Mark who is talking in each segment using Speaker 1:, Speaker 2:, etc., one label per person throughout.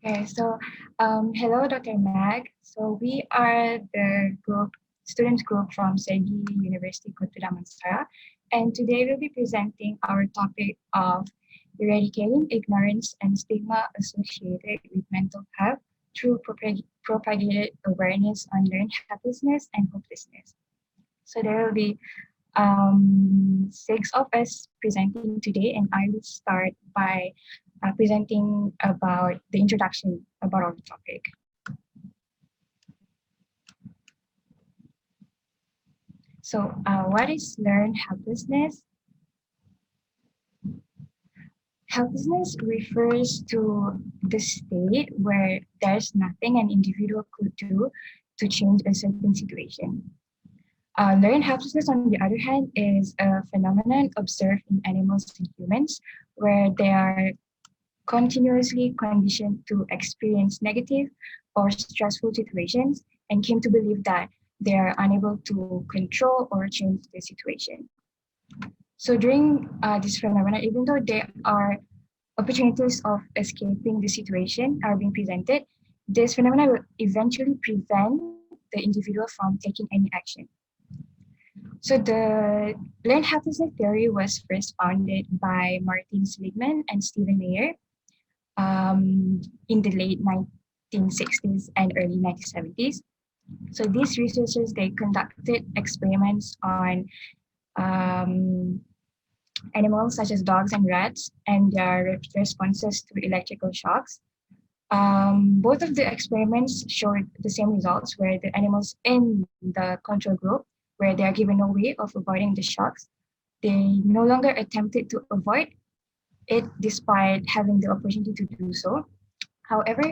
Speaker 1: Okay, so hello, Dr. Mag. So we are the students group from Segi University Kota Damansara, and today we'll be presenting our topic of eradicating ignorance and stigma associated with mental health through propagated awareness on learned helplessness and hopelessness. So there will be six of us presenting today, and I will start by presenting about the introduction about our topic. So, what is learned helplessness? Helplessness refers to the state where there's nothing an individual could do to change a certain situation. Learned helplessness, on the other hand, is a phenomenon observed in animals and humans where they are continuously conditioned to experience negative or stressful situations and came to believe that they are unable to control or change the situation. So during this phenomenon, even though there are opportunities of escaping the situation are being presented, this phenomenon will eventually prevent the individual from taking any action. So the learned helplessness theory was first founded by Martin Seligman and Stephen Mayer in the late 1960s and early 1970s. So these researchers, they conducted experiments on um, animals such as dogs and rats and their responses to electrical shocks. Both of the experiments showed the same results where the animals in the control group, where they are given no way of avoiding the shocks, they no longer attempted to avoid it despite having the opportunity to do so. However,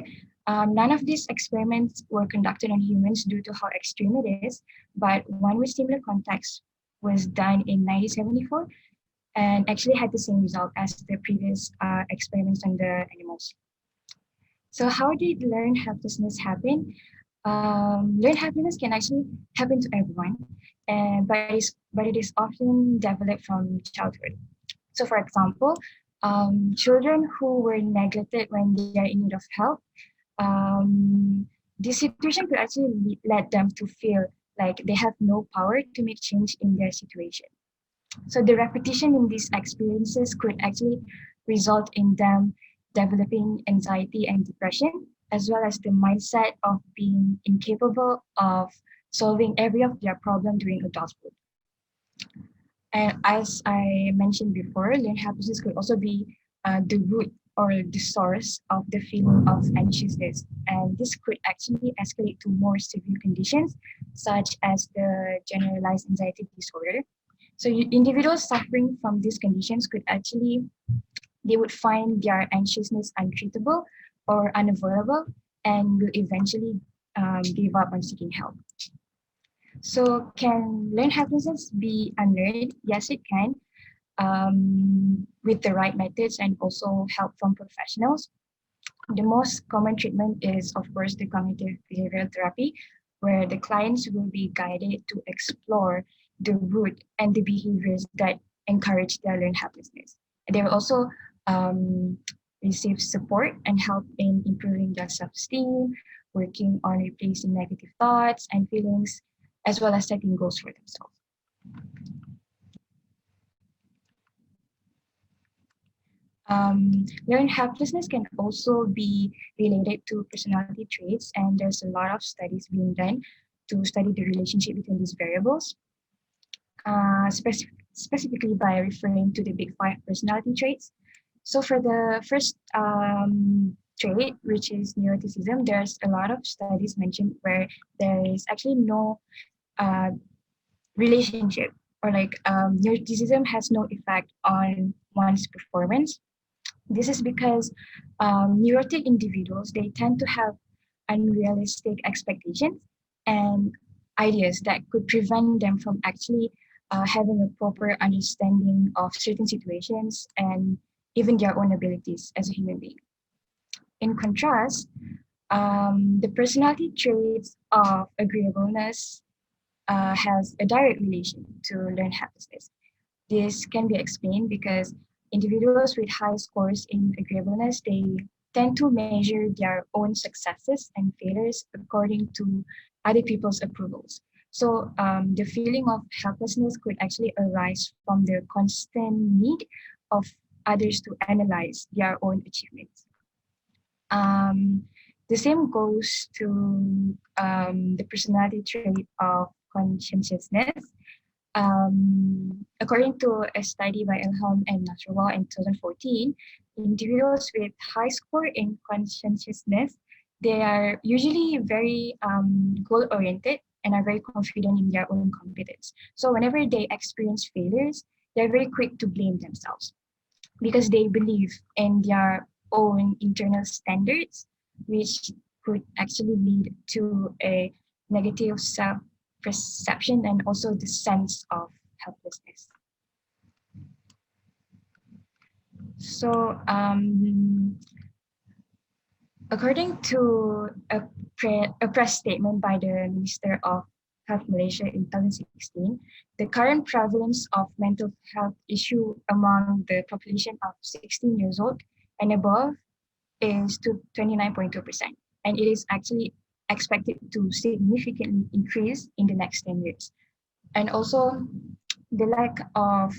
Speaker 1: none of these experiments were conducted on humans due to how extreme it is, but one with similar context was done in 1974 and actually had the same result as the previous experiments on the animals. So how did learned helplessness happen? Learned helplessness can actually happen to everyone, but it is often developed from childhood. So, for example, children who were neglected when they are in need of help, this situation could actually lead them to feel like they have no power to make change in their situation. So the repetition in these experiences could actually result in them developing anxiety and depression, as well as the mindset of being incapable of solving every of their problem during adulthood. And as I mentioned before, learned helplessness could also be the root or the source of the feeling of anxiousness. And this could actually escalate to more severe conditions, such as the generalized anxiety disorder. So individuals suffering from these conditions could actually, they would find their anxiousness untreatable or unavoidable and will eventually give up on seeking help. So can learned helplessness be unlearned? Yes, it can, with the right methods and also help from professionals. The most common treatment is, of course, the cognitive behavioral therapy, where the clients will be guided to explore the root and the behaviors that encourage their learned helplessness. And they will also um, receive support and help in improving their self-esteem, working on replacing negative thoughts and feelings, as well as setting goals for themselves. Learned helplessness can also be related to personality traits, and there's a lot of studies being done to study the relationship between these variables, specifically by referring to the big five personality traits. So for the first trait, which is neuroticism, there's a lot of studies mentioned where there is actually no uh, relationship or like neuroticism has no effect on one's performance. This is because neurotic individuals, they tend to have unrealistic expectations and ideas that could prevent them from actually having a proper understanding of certain situations and even their own abilities as a human being. In contrast, the personality traits of agreeableness has a direct relation to learned helplessness. This can be explained because individuals with high scores in agreeableness, they tend to measure their own successes and failures according to other people's approvals. So the feeling of helplessness could actually arise from the constant need of others to analyze their own achievements. Um, the same goes to the personality trait of conscientiousness. According to a study by Elham and Nasrallah in 2014, individuals with high score in conscientiousness, they are usually very goal-oriented and are very confident in their own competence. So whenever they experience failures, they're very quick to blame themselves because they believe in their own internal standards, which could actually lead to a negative self perception and also the sense of helplessness. So, according to a press statement by the Minister of Health Malaysia in 2016, the current prevalence of mental health issue among the population of 16 years old and above is to 29.2%. And it is actually expected to significantly increase in the next 10 years. And also, the lack of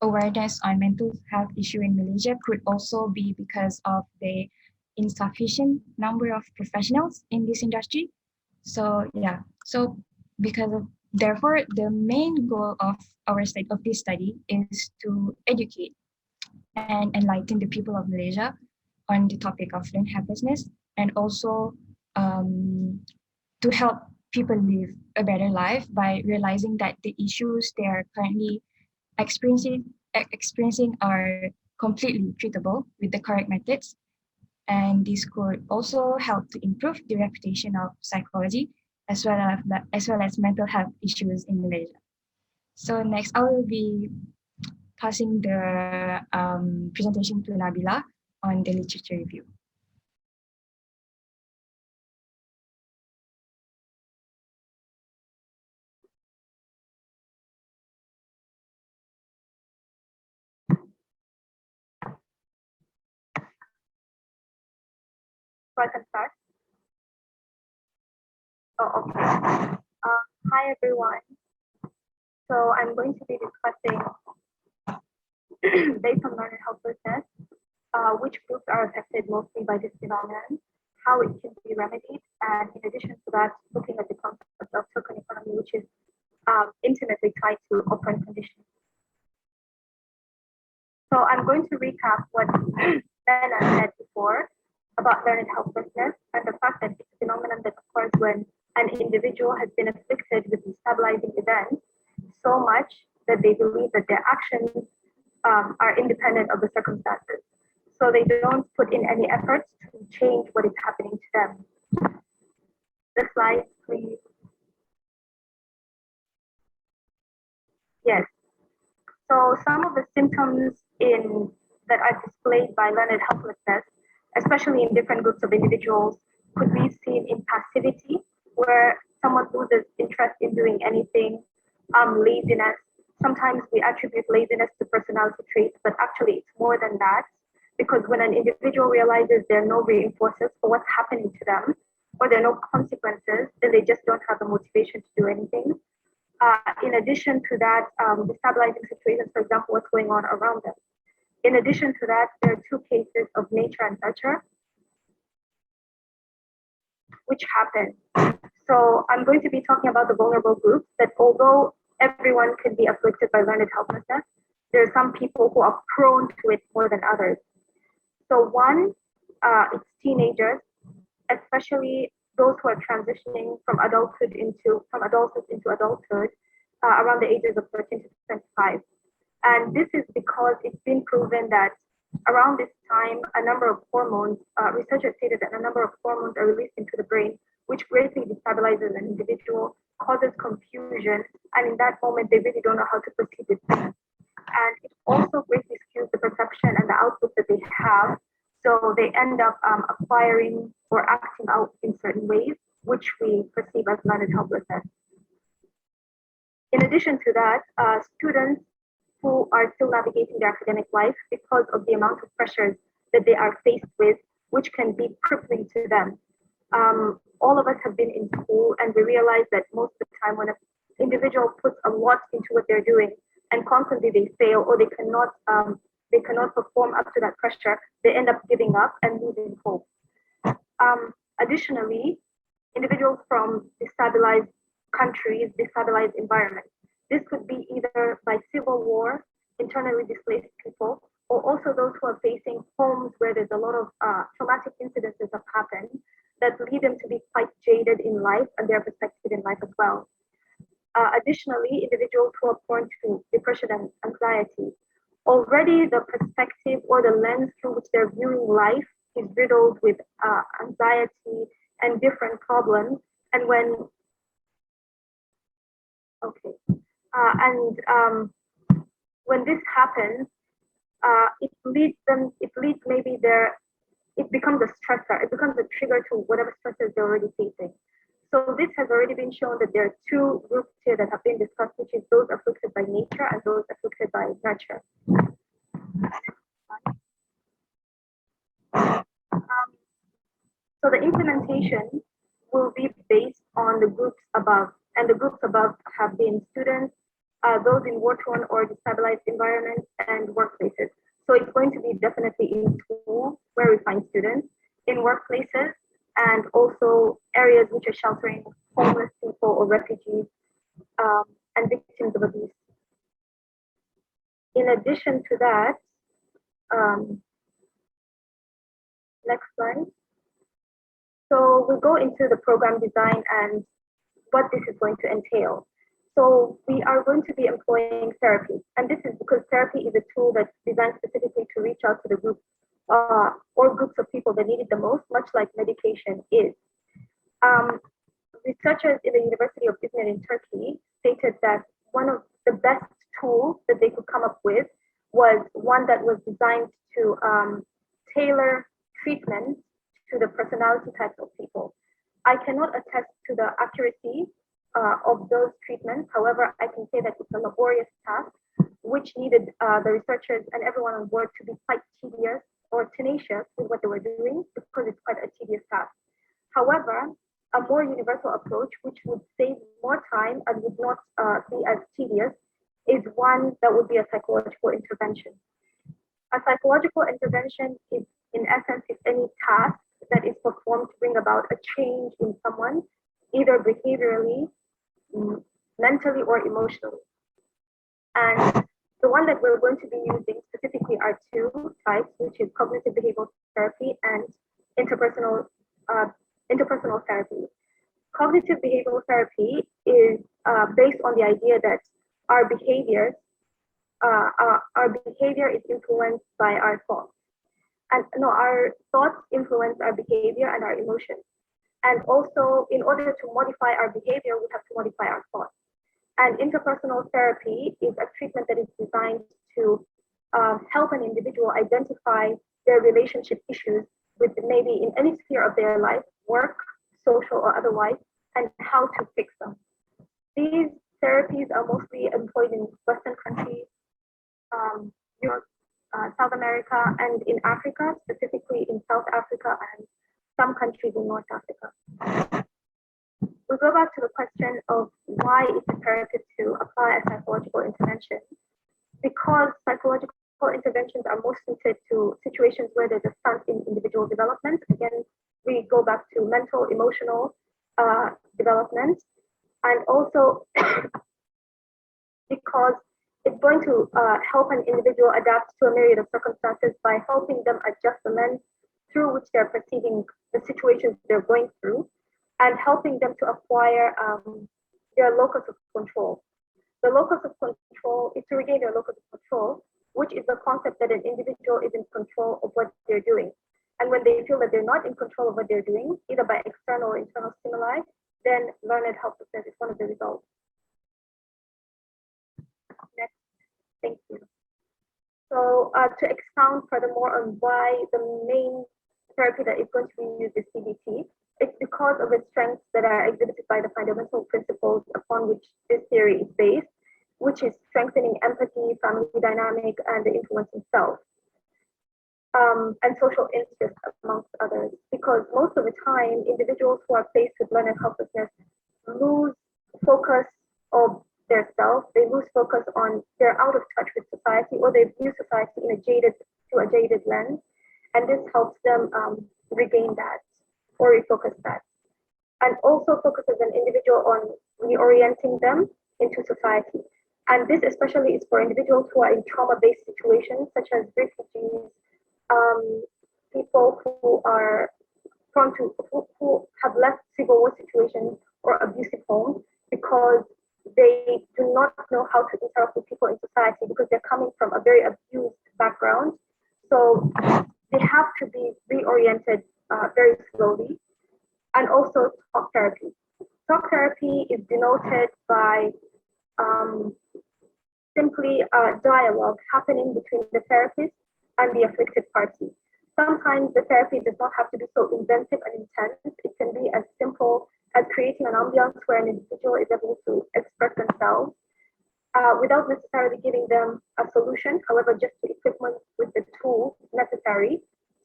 Speaker 1: awareness on mental health issue in Malaysia could also be because of the insufficient number of professionals in this industry. So yeah, so because of therefore the main goal of of this study is to educate and enlighten the people of Malaysia on the topic of learned helplessness and also um, to help people live a better life by realizing that the issues they are currently experiencing are completely treatable with the correct methods. And this could also help to improve the reputation of psychology as well as mental health issues in Malaysia. So next, I will be passing the presentation to Nabila on the literature review.
Speaker 2: So I can start. Oh, okay. Hi, everyone. So I'm going to be discussing, based on learner helplessness, which groups are affected mostly by this phenomenon, how it can be remedied, and in addition to that, looking at the concept of token economy, which is intimately tied to open conditions. So I'm going to recap what Lena said before about learned helplessness and the fact that it's a phenomenon that occurs when an individual has been afflicted with destabilizing events so much that they believe that their actions are independent of the circumstances. So they don't put in any efforts to change what is happening to them. The slide, please. Yes. So some of the symptoms that are displayed by learned helplessness, especially in different groups of individuals, could be seen in passivity, where someone loses interest in doing anything, laziness. Sometimes we attribute laziness to personality traits, but actually it's more than that, because when an individual realizes there are no reinforcers for what's happening to them, or there are no consequences, then they just don't have the motivation to do anything. In addition to that, destabilizing situations, for example, what's going on around them. In addition to that, there are two cases of nature and nurture, which happen. So I'm going to be talking about the vulnerable groups that although everyone can be afflicted by learned helplessness, there are some people who are prone to it more than others. So one, it's teenagers, especially those who are transitioning from adulthood into adulthood around the ages of 13 to 25. And this is because it's been proven that around this time, a number of hormones, researchers stated that a number of hormones are released into the brain, which greatly destabilizes an individual, causes confusion, and in that moment, they really don't know how to proceed with things. And it also greatly skews the perception and the output that they have. So they end up acquiring or acting out in certain ways, which we perceive as learned helplessness. In addition to that, students who are still navigating their academic life because of the amount of pressures that they are faced with, which can be crippling to them. All of us have been in school, and we realize that most of the time when an individual puts a lot into what they're doing and constantly they fail or they cannot perform up to that pressure, they end up giving up and losing hope. Additionally, individuals from destabilized countries, destabilized environments. This could be either by civil war, internally displaced people, or also those who are facing homes where there's a lot of traumatic incidences have happened that lead them to be quite jaded in life and their perspective in life as well. Additionally, individuals who are prone to depression and anxiety. Already the perspective or the lens through which they're viewing life is riddled with anxiety and different problems. And when this happens, it becomes a stressor, it becomes a trigger to whatever stressors they're already facing. So this has already been shown that there are two groups here that have been discussed, which is those afflicted by nature and those afflicted by nurture. So the implementation will be based on the groups above, and the groups above have been students, those in war-torn or destabilized environments, and workplaces. So it's going to be definitely in schools where we find students, in workplaces, and also areas which are sheltering homeless people or refugees and victims of abuse. In addition to that, next slide. So we'll go into the program design and what this is going to entail. So we are going to be employing therapy, and this is because therapy is a tool that's designed specifically to reach out to the group or groups of people that need it the most, much like medication is. Researchers in the University of Izmir in Turkey stated that one of the best tools that they could come up with was one that was designed to tailor treatment to the personality types of people. I cannot attest to the accuracy of those treatments. However, I can say that it's a laborious task, which needed the researchers and everyone on board to be quite tedious or tenacious with what they were doing, because it's quite a tedious task. However, a more universal approach, which would save more time and would not be as tedious, is one that would be a psychological intervention. A psychological intervention is, in essence, if any task that is performed to bring about a change in someone, either behaviorally, mentally, or emotionally. And the one that we're going to be using specifically are two types, which is cognitive behavioral therapy and interpersonal therapy. Cognitive behavioral therapy is based on the idea that our behavior is influenced by our thoughts. And no, our thoughts influence our behavior and our emotions. And also, in order to modify our behavior, we have to modify our thoughts. And interpersonal therapy is a treatment that is designed to help an individual identify their relationship issues with maybe in any sphere of their life, work, social, or otherwise, and how to fix them. These therapies are mostly employed in Western countries, Europe, South America, and in Africa, specifically in South Africa and some countries in North Africa. We go back to the question of why it's imperative to apply a psychological intervention. Because psychological interventions are most suited to situations where there's a stunt in individual development. Again, we go back to mental, emotional development, and also because it's going to help an individual adapt to a myriad of circumstances by helping them adjust the lens through which they're perceiving the situations they're going through, and helping them to acquire their locus of control. The locus of control is to regain their locus of control, which is the concept that an individual is in control of what they're doing. And when they feel that they're not in control of what they're doing, either by external or internal stimuli, then learned helplessness is one of the results. Next, thank you. So to expound furthermore on why the main therapy that is going to be used is CBT, it's because of the strengths that are exhibited by the fundamental principles upon which this theory is based, which is strengthening empathy, family dynamic, and the influence of self. and social interest, amongst others. Because most of the time, individuals who are faced with learning helplessness lose focus of their self, they lose focus on, they're out of touch with society, or they view society in a through a jaded lens. And this helps them regain that or refocus that. And also focuses an individual on reorienting them into society. And this especially is for individuals who are in trauma-based situations, such as refugees, people who are prone to, who have left civil war situations or abusive homes, because they do not know how to interact with people in society because they're coming from a very abused background. So they have to be reoriented very slowly. And also talk therapy. Talk therapy is denoted by simply a dialogue happening between the therapist and the afflicted party. Sometimes the therapy does not have to be so inventive and intense. It can be as simple as creating an ambiance where an individual is able to express themselves without necessarily giving them a solution, however, just to equip them with the tools necessary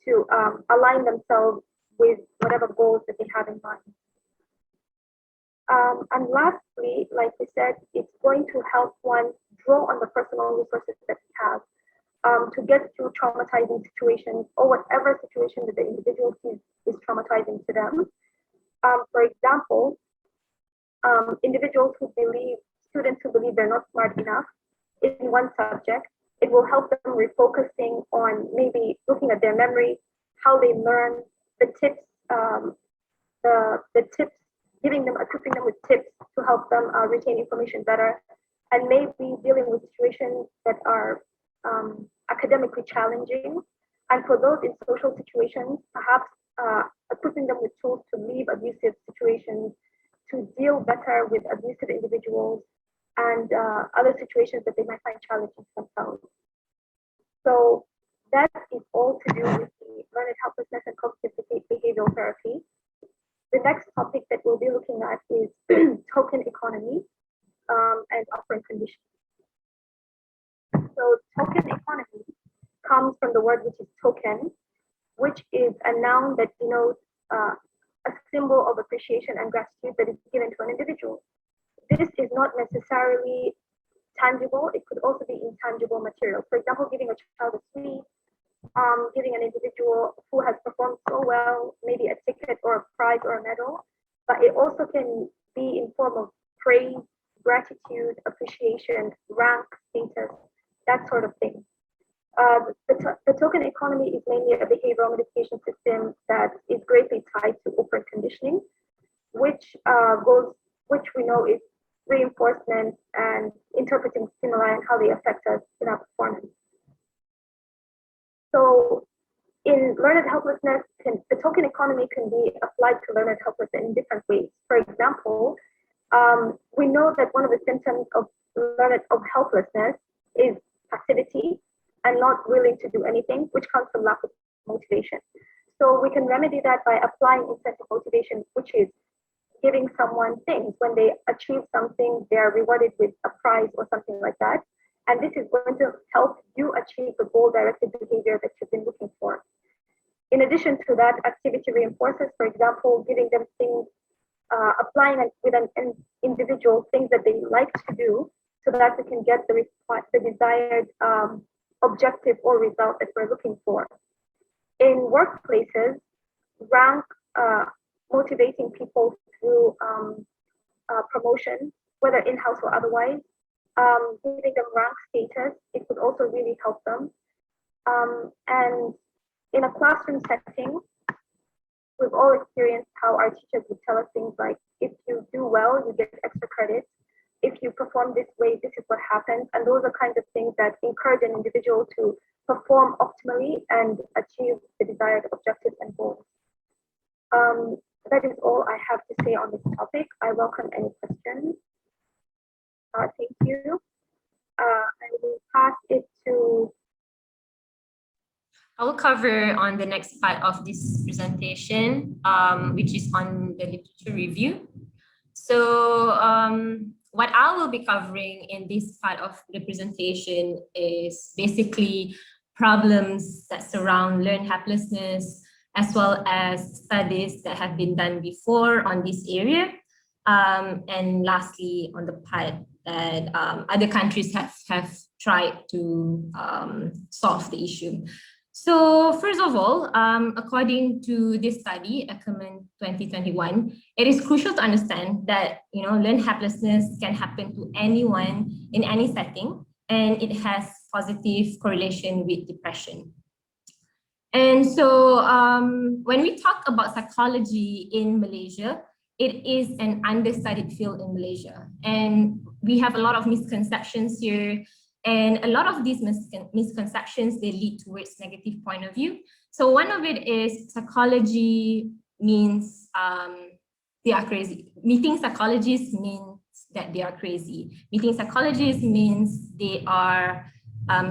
Speaker 2: to align themselves with whatever goals that they have in mind. And lastly, like we said, it's going to help one draw on the personal resources that we have to get through traumatizing situations or whatever situation that the individual sees is traumatizing to them. For example, individuals who believe, students who believe they're not smart enough in one subject, it will help them refocusing on maybe looking at their memory, how they learn, the tips, the tips, equipping them with tips to help them retain information better, and maybe dealing with situations that are academically challenging. And for those in social situations, perhaps equipping them with tools to leave abusive situations, to deal better with abusive individuals, and other situations that they might find challenging themselves. So that is all to do with the learned helplessness and cognitive behavioral therapy. The next topic that we'll be looking at is token economy and operant conditions. So token economy comes from the word which is token, which is a noun that denotes a symbol of appreciation and gratitude that is given to an individual. This is not necessarily tangible, it could also be intangible material. For example, giving a child a sweet, giving an individual who has performed so well, maybe a ticket or a prize or a medal, but it also can be in form of praise, gratitude, appreciation, rank, status, that sort of thing. The token economy is mainly a behavioral modification system that is greatly tied to operant conditioning, which we know is reinforcement and interpreting stimuli and how they affect us in our performance. So in learned helplessness, the token economy can be applied to learned helplessness in different ways. For example, we know that one of the symptoms of helplessness is passivity and not willing to do anything, which comes from lack of motivation. So we can remedy that by applying incentive motivation, which is giving someone things. When they achieve something, they're rewarded with a prize or something like that. And this is going to help you achieve the goal-directed behavior that you've been looking for. In addition to that, activity reinforces, for example, giving them things, applying with an individual things that they like to do so that we can get the desired objective or result that we're looking for. In workplaces, rank motivating people through promotion, whether in-house or otherwise, giving them rank status, it could also really help them. And in a classroom setting, we've all experienced how our teachers would tell us things like, if you do well, you get extra credit. If you perform this way, this is what happens. And those are kinds of things that encourage an individual to perform optimally and achieve the desired objectives and goals. That is all I have to say on this topic. I welcome any questions. Thank you. I will pass it to...
Speaker 3: I will cover on the next part of this presentation, which is on the literature review. So what I will be covering in this part of the presentation is basically problems that surround learned helplessness, as well as studies that have been done before on this area. And lastly, on the part that other countries have tried to solve the issue. So first of all, according to this study, Ackerman 2021, it is crucial to understand that learned helplessness can happen to anyone in any setting, and it has positive correlation with depression. And so when we talk about psychology in Malaysia, it is an understudied field in Malaysia. And we have a lot of misconceptions here. And a lot of these misconceptions, they lead towards negative point of view. So one of it is psychology means they are crazy. Meeting psychologists means that they are crazy. Meeting psychologists means they are,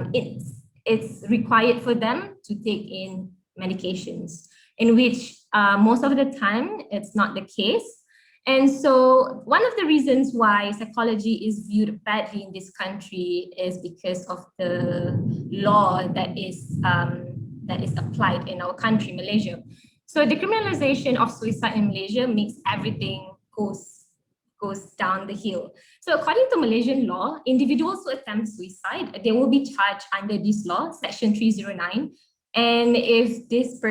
Speaker 3: it's required for them to take in medications, in which most of the time it's not the case. And so one of the reasons why psychology is viewed badly in this country is because of the law that is applied in our country, Malaysia. So the criminalization of suicide in Malaysia makes everything goes down the hill. So according to Malaysian law, individuals who attempt suicide, they will be charged under this law, Section 309. And if this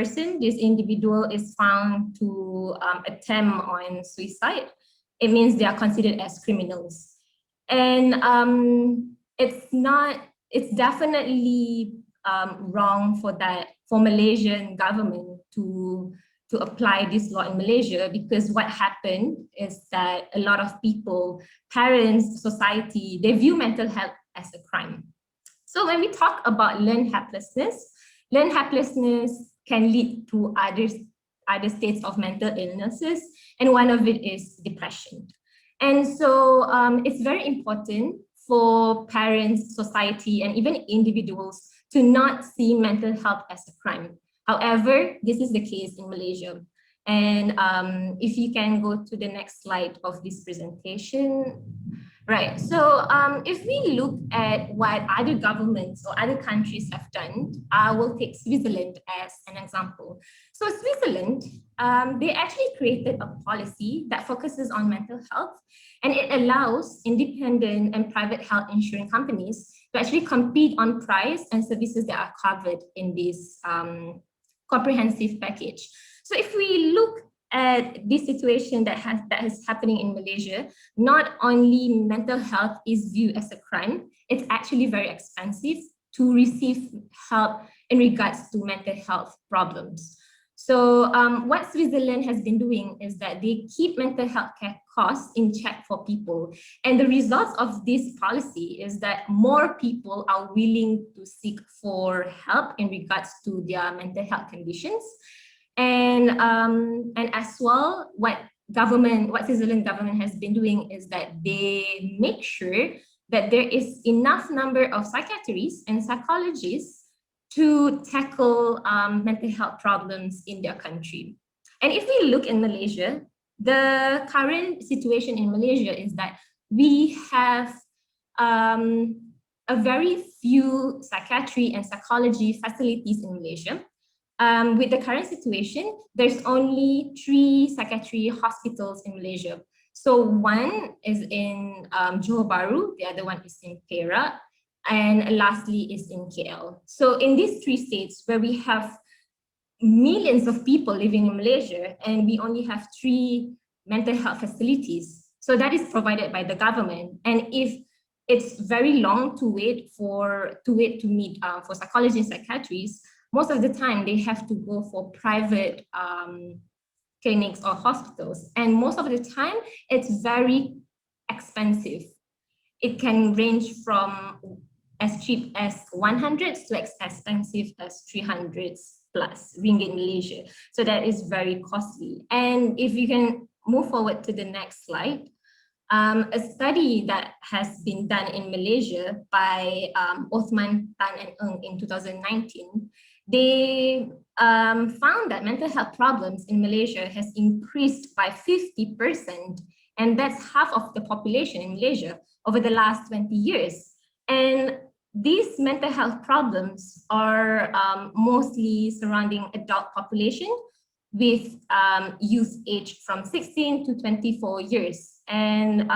Speaker 3: individual is found to attempt on suicide, it means they are considered as criminals. And it's definitely wrong for Malaysian government to apply this law in Malaysia, because what happened is that a lot of people, parents, society, they view mental health as a crime. So when we talk about learned helplessness can lead to other states of mental illnesses, and one of it is depression. And so it's very important for parents, society, and even individuals to not see mental health as a crime. However, this is the case in Malaysia. And if you can go to the next slide of this presentation. Right, so if we look at what other governments or other countries have done, I will take Switzerland as an example. So Switzerland, they actually created a policy that focuses on mental health, and it allows independent and private health insurance companies to actually compete on price and services that are covered in this comprehensive package. So if we look at this situation that is happening in Malaysia, not only mental health is viewed as a crime, it's actually very expensive to receive help in regards to mental health problems. So what Switzerland has been doing is that they keep mental health care costs in check for people. And the results of this policy is that more people are willing to seek for help in regards to their mental health conditions. And as well, what Switzerland government has been doing is that they make sure that there is enough number of psychiatrists and psychologists to tackle mental health problems in their country. And if we look in Malaysia, the current situation in Malaysia is that we have a very few psychiatry and psychology facilities in Malaysia. With the current situation, there's only 3 psychiatry hospitals in Malaysia. So one is in Johor Bahru, the other one is in Perak, and lastly is in KL. So in these 3 states where we have millions of people living in Malaysia and we only have 3 mental health facilities, so that is provided by the government. And if it's very long to wait to meet for psychology and psychiatrists, most of the time they have to go for private clinics or hospitals. And most of the time it's very expensive. It can range from as cheap as 100s to as expensive as 300s plus ringgit in Malaysia. So that is very costly. And if you can move forward to the next slide, a study that has been done in Malaysia by Othman Tan and Ng in 2019, they found that mental health problems in Malaysia has increased by 50%, and that's half of the population in Malaysia over the last 20 years. And these mental health problems are mostly surrounding adult population with youth aged from 16 to 24 years. And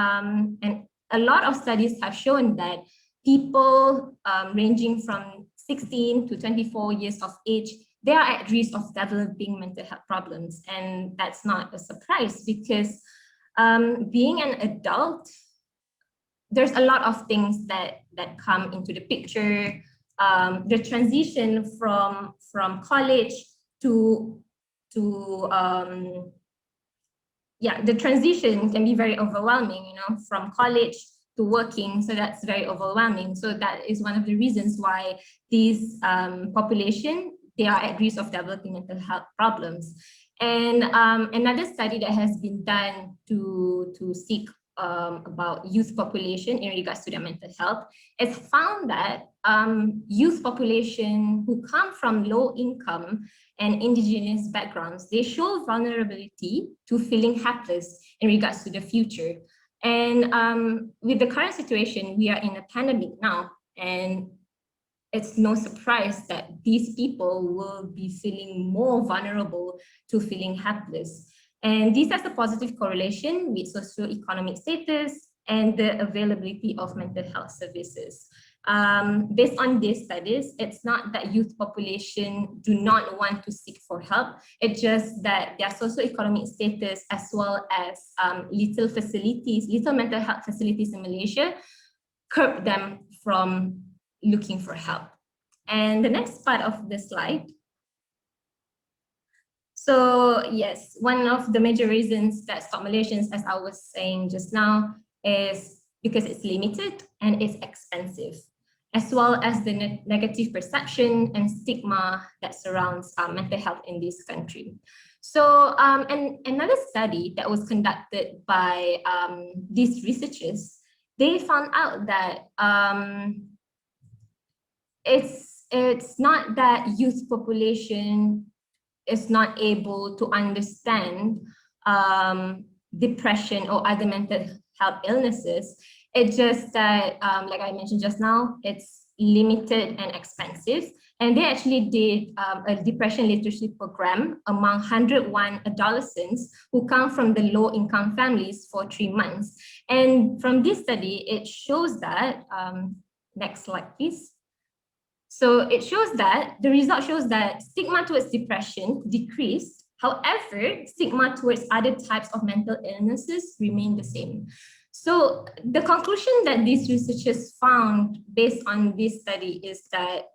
Speaker 3: a lot of studies have shown that people ranging from 16 to 24 years of age, they are at risk of developing mental health problems. And that's not a surprise because being an adult, there's a lot of things that come into the picture. The transition from college to the transition can be very overwhelming, you know, from college to working. So that's very overwhelming. So that is one of the reasons why these population, they are at risk of developing mental health problems. And another study that has been done to seek about youth population in regards to their mental health, it's found that youth population who come from low income and indigenous backgrounds, they show vulnerability to feeling helpless in regards to the future. And with the current situation, we are in a pandemic now, and it's no surprise that these people will be feeling more vulnerable to feeling helpless. And this has a positive correlation with socioeconomic status and the availability of mental health services. Based on these studies, it's not that youth population do not want to seek for help. It's just that their socioeconomic status, as well as little mental health facilities in Malaysia, curb them from looking for help. And the next part of the slide. So yes, one of the major reasons that stop Malaysians, as I was saying just now, is because it's limited and it's expensive, as well as the negative perception and stigma that surrounds mental health in this country. So and another study that was conducted by these researchers, they found out that it's not that youth population is not able to understand depression or other mental health illnesses. It's just that, like I mentioned just now, it's limited and expensive. And they actually did a depression literacy program among 101 adolescents who come from the low-income families for 3 months. And from this study, it shows that, next slide, please. So it shows that, the result shows that stigma towards depression decreased. However, stigma towards other types of mental illnesses remain the same. So the conclusion that these researchers found based on this study is that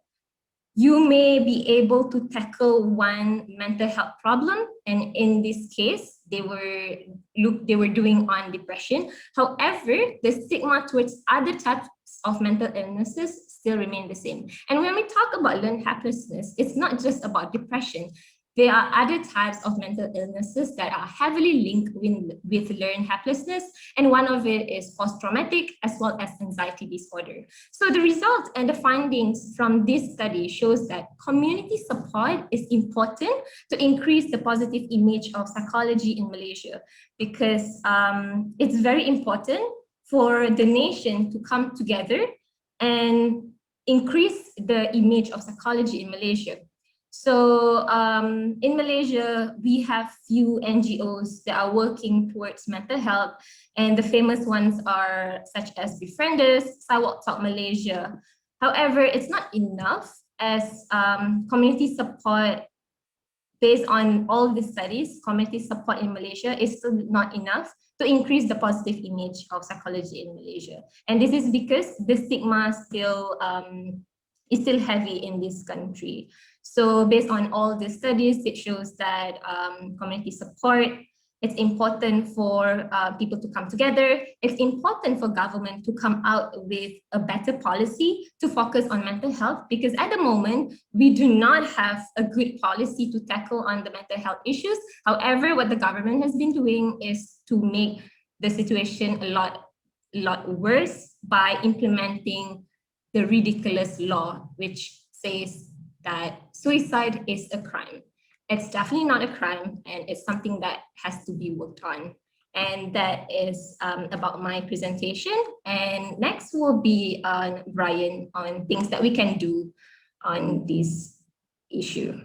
Speaker 3: you may be able to tackle one mental health problem, and in this case, they were doing on depression. However, the stigma towards other types of mental illnesses still remain the same. And when we talk about learned helplessness, it's not just about depression. There are other types of mental illnesses that are heavily linked with learned helplessness, and one of it is post-traumatic as well as anxiety disorder. So the results and the findings from this study shows that community support is important to increase the positive image of psychology in Malaysia, because it's very important for the nation to come together and increase the image of psychology in Malaysia. So in Malaysia, we have few NGOs that are working towards mental health, and the famous ones are such as Befrienders, Sawak Talk Malaysia. However, it's not enough, as community support, based on all the studies, community support in Malaysia is still not enough to increase the positive image of psychology in Malaysia. And this is because the stigma is still heavy in this country. So based on all the studies, it shows that community support, it's important for people to come together. It's important for government to come out with a better policy to focus on mental health, because at the moment, we do not have a good policy to tackle on the mental health issues. However, what the government has been doing is to make the situation a lot worse by implementing the ridiculous law, which says that suicide is a crime. It's definitely not a crime, and it's something that has to be worked on. And that is about my presentation. And next will be Brian on things that we can do on this issue.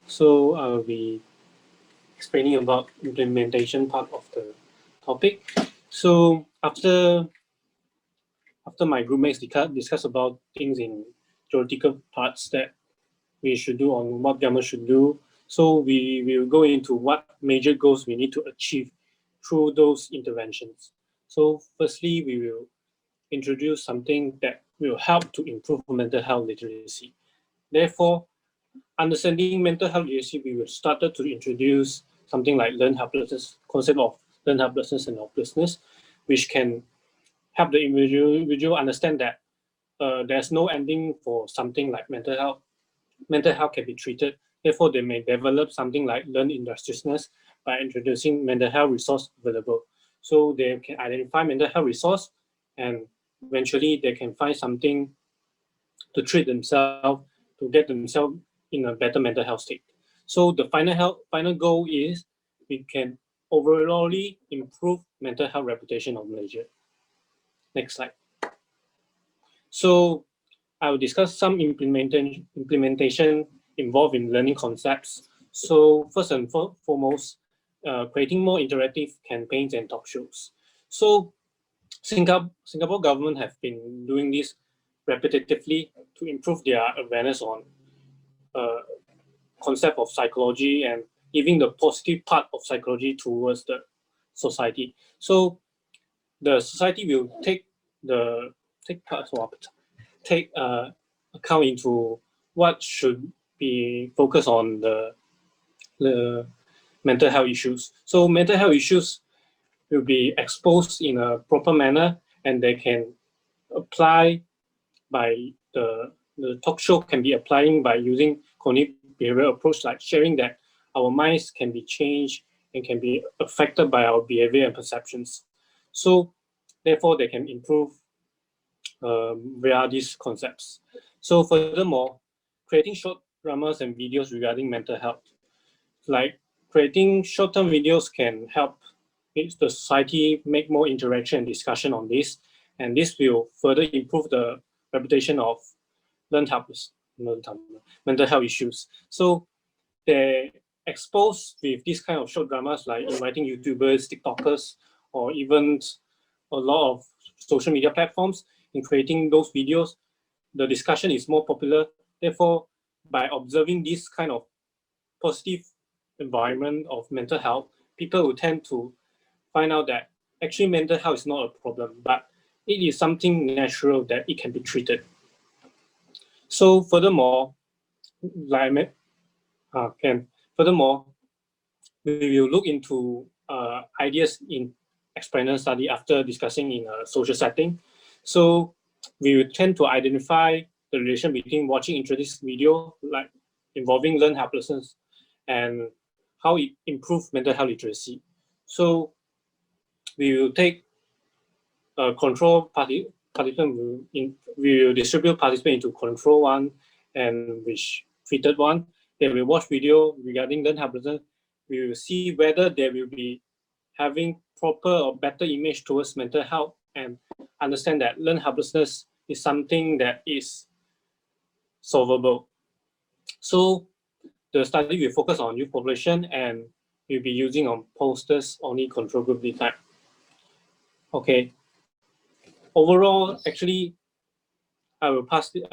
Speaker 4: So I'll be explaining about implementation part of the topic. So after my groupmates discuss about things in theoretical parts that we should do on what government should do, so we will go into what major goals we need to achieve through those interventions. So firstly, we will introduce something that will help to improve mental health literacy. Therefore, understanding mental health literacy, we will start to introduce something like learned helplessness, concept of learned helplessness and helplessness, which can help the individual understand that there's no ending for something like mental health. Mental health can be treated. Therefore, they may develop something like learned industriousness by introducing mental health resource available. So they can identify mental health resource, and eventually they can find something to treat themselves, to get themselves in a better mental health state. So the final goal is we can overall improve mental health reputation of Malaysia. Next slide. So I will discuss some implementation involved in learning concepts. So first and foremost, creating more interactive campaigns and talk shows. So Singapore government have been doing this repetitively to improve their awareness on uh, concept of psychology and giving the positive part of psychology towards the society. So the society will take part of take account into what should be focused on the mental health issues. So mental health issues will be exposed in a proper manner, and they can apply by the talk show can be applying by using cognitive behavioral approach, like sharing that our minds can be changed and can be affected by our behavior and perceptions. So therefore they can improve via these concepts. So furthermore, creating short dramas and videos regarding mental health, like creating short-term videos can help the society make more interaction and discussion on this, and this will further improve the reputation of learned helpless, mental health issues. So they expose with this kind of short dramas, like inviting YouTubers, TikTokers, or even a lot of social media platforms in creating those videos. The discussion is more popular. Therefore, by observing this kind of positive environment of mental health, people will tend to find out that actually mental health is not a problem, but it is something natural that it can be treated. So furthermore, like furthermore, we will look into ideas in experimental study after discussing in a social setting. So we will tend to identify the relation between watching introduced video, like involving learned helplessness, and how it improves mental health literacy. So we will take control participant we will distribute participants into control one and which treated one. They will watch video regarding learned helplessness. We will see whether they will be having proper or better image towards mental health and understand that learned helplessness is something that is solvable. So the study will focus on youth population and we'll be using on posters only control group design. Okay. Overall, actually, I will pass it.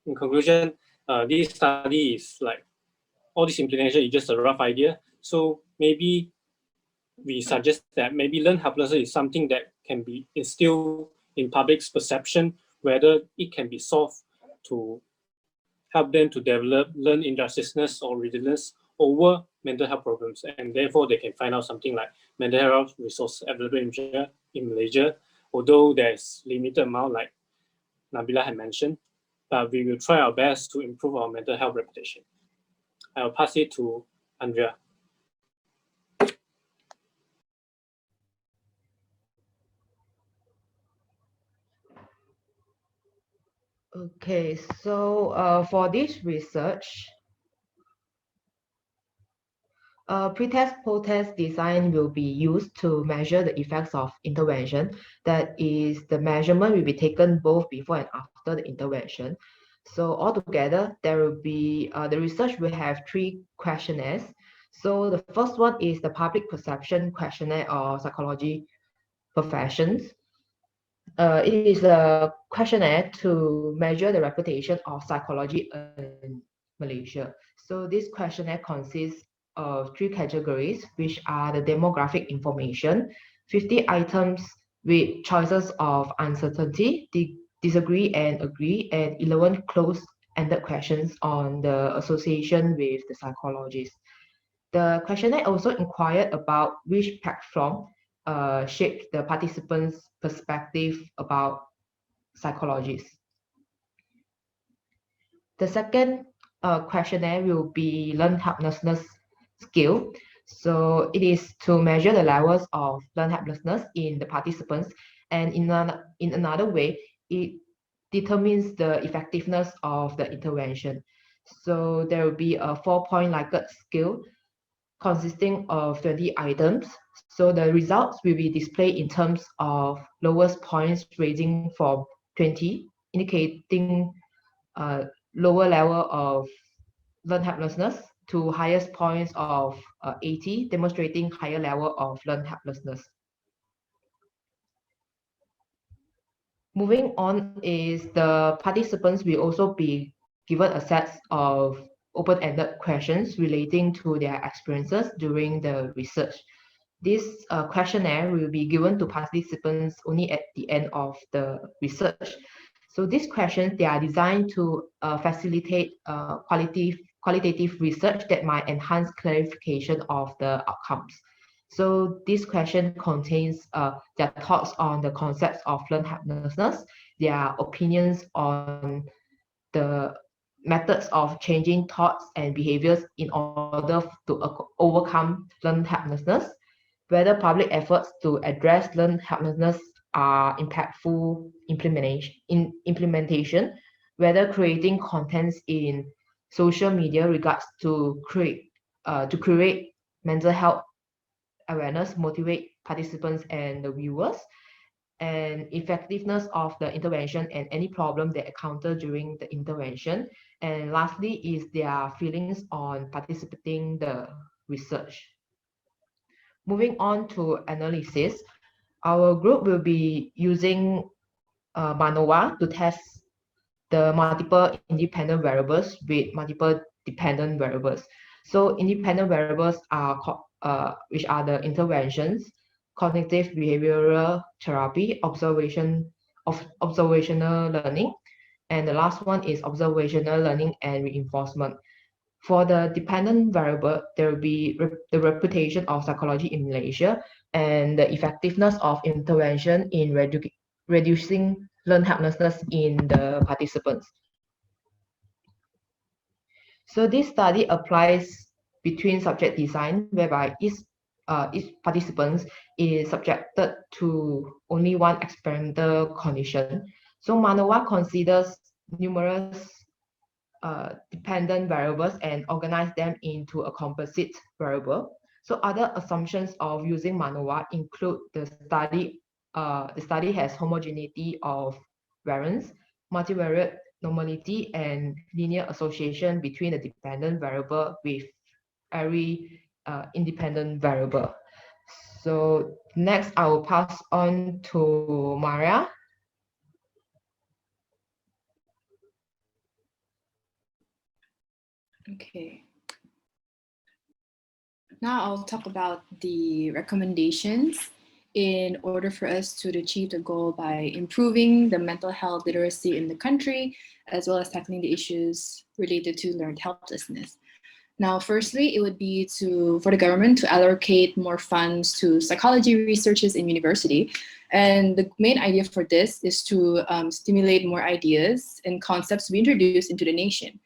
Speaker 4: In conclusion, this study is like all this implementation is just a rough idea. So maybe we suggest that maybe learn helplessness is something that can be instilled in public's perception, whether it can be solved to help them to develop learn injusticeness or resilience over mental health problems, and therefore they can find out something like mental health resource available in Malaysia, although there's limited amount like Nabila had mentioned, but we will try our best to improve our mental health reputation. I'll pass it to Andrea.
Speaker 5: Okay, so for this research, pre-test post-test design will be used to measure the effects of intervention. That is, the measurement will be taken both before and after the intervention. So altogether, there will be the research will have 3 questionnaires. So the first one is the public perception questionnaire or psychology professions. It is a questionnaire to measure the reputation of psychology in Malaysia. So this questionnaire consists of 3 categories, which are the demographic information, 50 items with choices of uncertainty, disagree and agree, and 11 closed-ended questions on the association with the psychologist. The questionnaire also inquired about which platform shaped the participants' perspective about psychologists. The second questionnaire will be learned helplessness scale. So it is to measure the levels of learned helplessness in the participants, and in another way, it determines the effectiveness of the intervention. So there will be a 4-point Likert scale consisting of 20 items. So the results will be displayed in terms of lowest points ranging from 20, indicating uh, lower level of learned helplessness, to highest points of 80, demonstrating higher level of learned helplessness. Moving on is the participants will also be given a set of open-ended questions relating to their experiences during the research. This questionnaire will be given to participants only at the end of the research. So these questions, they are designed to facilitate qualitative research that might enhance clarification of the outcomes. So this question contains their thoughts on the concepts of learned helplessness, their opinions on the methods of changing thoughts and behaviors in order to overcome learned helplessness, whether public efforts to address learned helplessness are impactful implementation, whether creating contents in social media regards to create mental health awareness, motivate participants and the viewers, and effectiveness of the intervention and any problem they encounter during the intervention. And lastly is their feelings on participating the research. Moving on to analysis, our group will be using MANOVA to test the multiple independent variables with multiple dependent variables. So independent variables are which are the interventions, cognitive behavioral therapy, observational learning, and the last one is observational learning and reinforcement. For the dependent variable, there will be the reputation of psychology in Malaysia and the effectiveness of intervention in reducing learned helplessness in the participants. So this study applies between subject design, whereby each participant is subjected to only one experimental condition. So MANOVA considers numerous dependent variables and organize them into a composite variable. So other assumptions of using MANOVA include the study has homogeneity of variance, multivariate normality, and linear association between the dependent variable with every independent variable. So next, I will pass on to Maria.
Speaker 6: Okay. Now I'll talk about the recommendations in order for us to achieve the goal by improving the mental health literacy in the country, as well as tackling the issues related to learned helplessness. Now, firstly, it would be for the government to allocate more funds to psychology researchers in university. And the main idea for this is to stimulate more ideas and concepts to be introduced into the nation.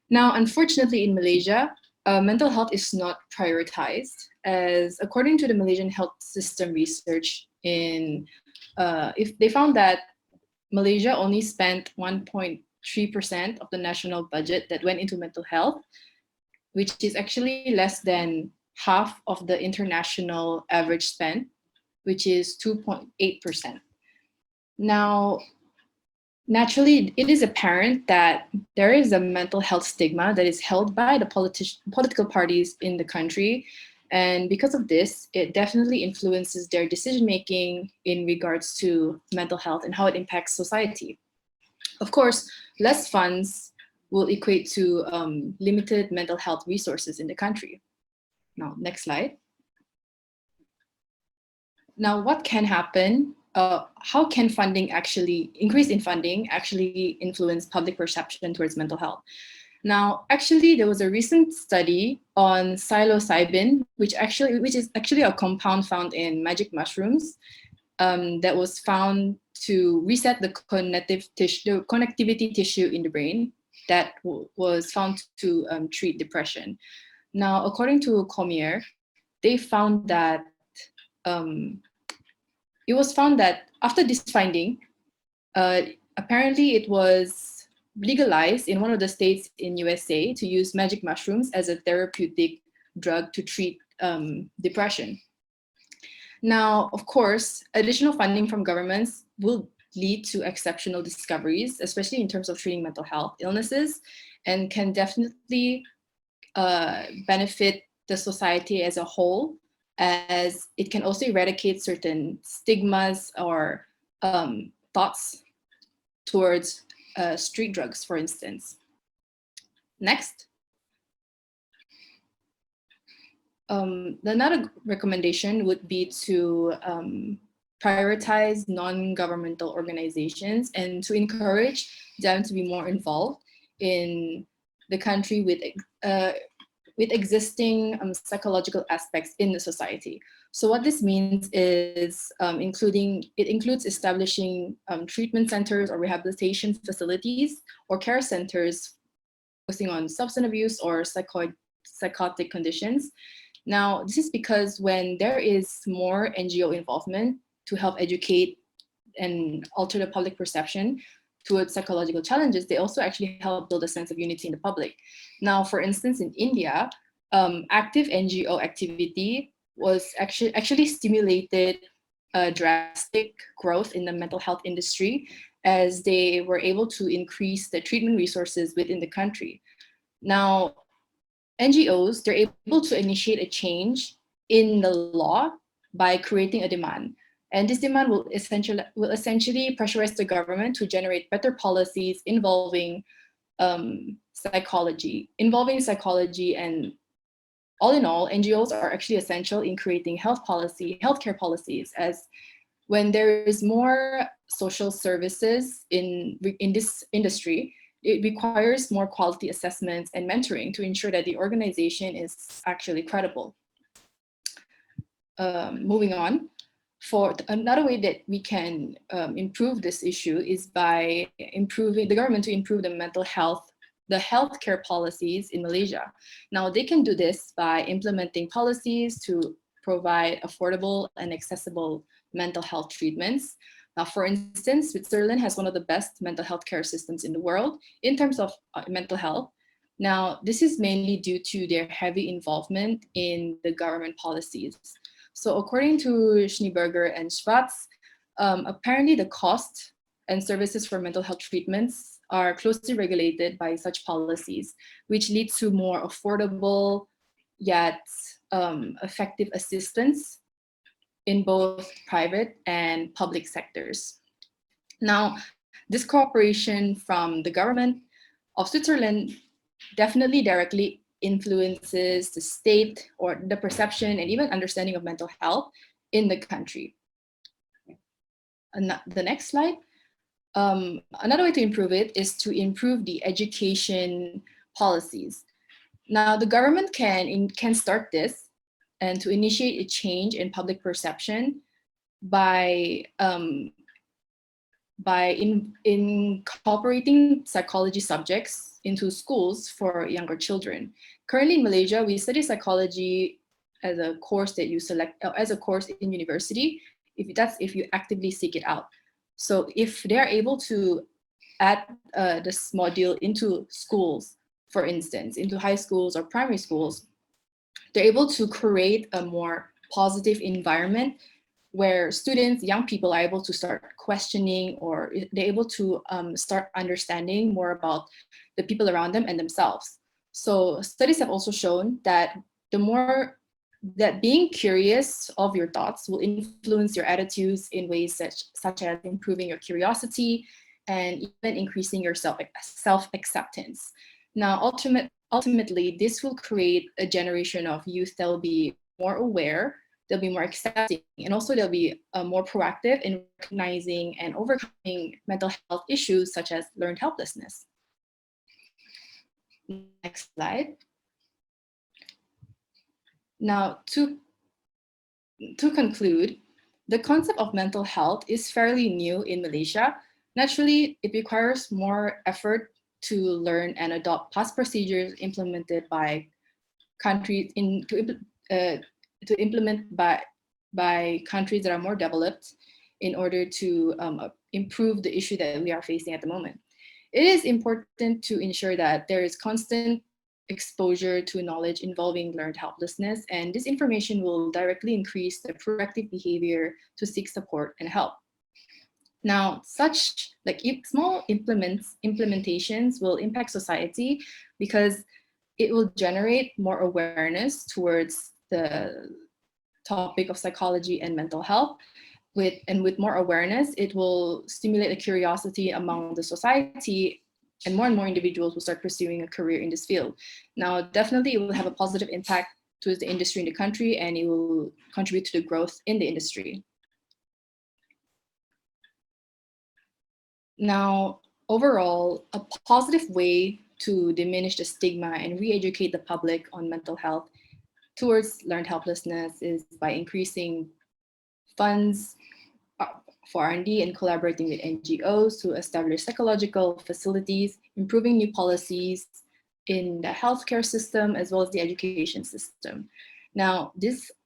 Speaker 6: Now, unfortunately, in Malaysia, mental health is not prioritized, as according to the Malaysian health system research, if they found that Malaysia only spent 3% of the national budget that went into mental health, which is actually less than half of the international average spend, which is 2.8%. Now, naturally, it is apparent that there is a mental health stigma that is held by the political parties in the country. And because of this, it definitely influences their decision-making in regards to mental health and how it impacts society. Of course, less funds will equate to limited mental health resources in the country. Now, next slide. Now, what can happen? How can increase in funding actually influence public perception towards mental health? Now, actually, there was a recent study on psilocybin, which is actually a compound found in magic mushrooms that was found to reset the connectivity tissue in the brain that was found to treat depression. Now, according to Comier, they found that it was found that after this finding, apparently it was legalized in one of the states in USA to use magic mushrooms as a therapeutic drug to treat depression. Now, of course, additional funding from governments will lead to exceptional discoveries, especially in terms of treating mental health illnesses, and can definitely benefit the society as a whole, as it can also eradicate certain stigmas or thoughts towards street drugs, for instance. Next. Another recommendation would be to prioritize non-governmental organizations and to encourage them to be more involved in the country with existing psychological aspects in the society. So what this means is it includes establishing treatment centers or rehabilitation facilities or care centers focusing on substance abuse or psychotic conditions. Now, this is because when there is more NGO involvement to help educate and alter the public perception towards psychological challenges, they also actually help build a sense of unity in the public. Now, for instance, in India, active NGO activity was actually stimulated drastic growth in the mental health industry, as they were able to increase the treatment resources within the country. Now, NGOs, they're able to initiate a change in the law by creating a demand. And this demand will essentially pressurize the government to generate better policies involving psychology. And all in all, NGOs are actually essential in creating healthcare policies, as when there is more social services in this industry, it requires more quality assessments and mentoring to ensure that the organization is actually credible. Moving on, for another way that we can improve this issue is by improving the government to improve the healthcare policies in Malaysia. Now, they can do this by implementing policies to provide affordable and accessible mental health treatments. Now, for instance, Switzerland has one of the best mental health care systems in the world in terms of mental health. Now, this is mainly due to their heavy involvement in the government policies. So according to Schneeberger and Schwartz, apparently the cost and services for mental health treatments are closely regulated by such policies, which leads to more affordable yet effective assistance in both private and public sectors. Now, this cooperation from the government of Switzerland definitely directly influences the state or the perception and even understanding of mental health in the country. And the next slide. Another way to improve it is to improve the education policies. Now, the government can start this and to initiate a change in public perception by incorporating psychology subjects into schools for younger children. Currently in Malaysia, we study psychology as a course that you select as a course in university, if you actively seek it out. So if they are able to add this module into schools, for instance, into high schools or primary schools, they're able to create a more positive environment where students, young people are able to start questioning, or they're able to start understanding more about the people around them and themselves. So studies have also shown that that being curious of your thoughts will influence your attitudes in ways such as improving your curiosity and even increasing your self-acceptance. Now, ultimately, this will create a generation of youth that will be more aware, they'll be more accepting, and also they'll be more proactive in recognizing and overcoming mental health issues such as learned helplessness. Next slide. Now, to conclude, the concept of mental health is fairly new in Malaysia. Naturally, it requires more effort to learn and adopt past procedures implemented by countries to implement by countries that are more developed in order to improve the issue that we are facing at the moment. It is important to ensure that there is constant exposure to knowledge involving learned helplessness, and this information will directly increase the proactive behavior to seek support and help. Now, such small implementations will impact society because it will generate more awareness towards the topic of psychology and mental health. With more awareness, it will stimulate a curiosity among the society, and more individuals will start pursuing a career in this field. Now, definitely it will have a positive impact towards the industry in the country, and it will contribute to the growth in the industry. Now, overall, a positive way to diminish the stigma and re-educate the public on mental health towards learned helplessness is by increasing funds for R&D and collaborating with NGOs to establish psychological facilities, improving new policies in the healthcare system as well as the education system. Now,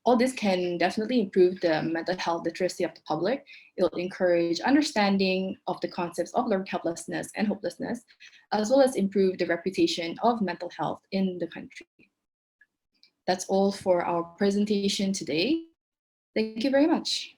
Speaker 6: all this can definitely improve the mental health literacy of the public. It will encourage understanding of the concepts of learned helplessness and hopelessness, as well as improve the reputation of mental health in the country. That's all for our presentation today. Thank you very much.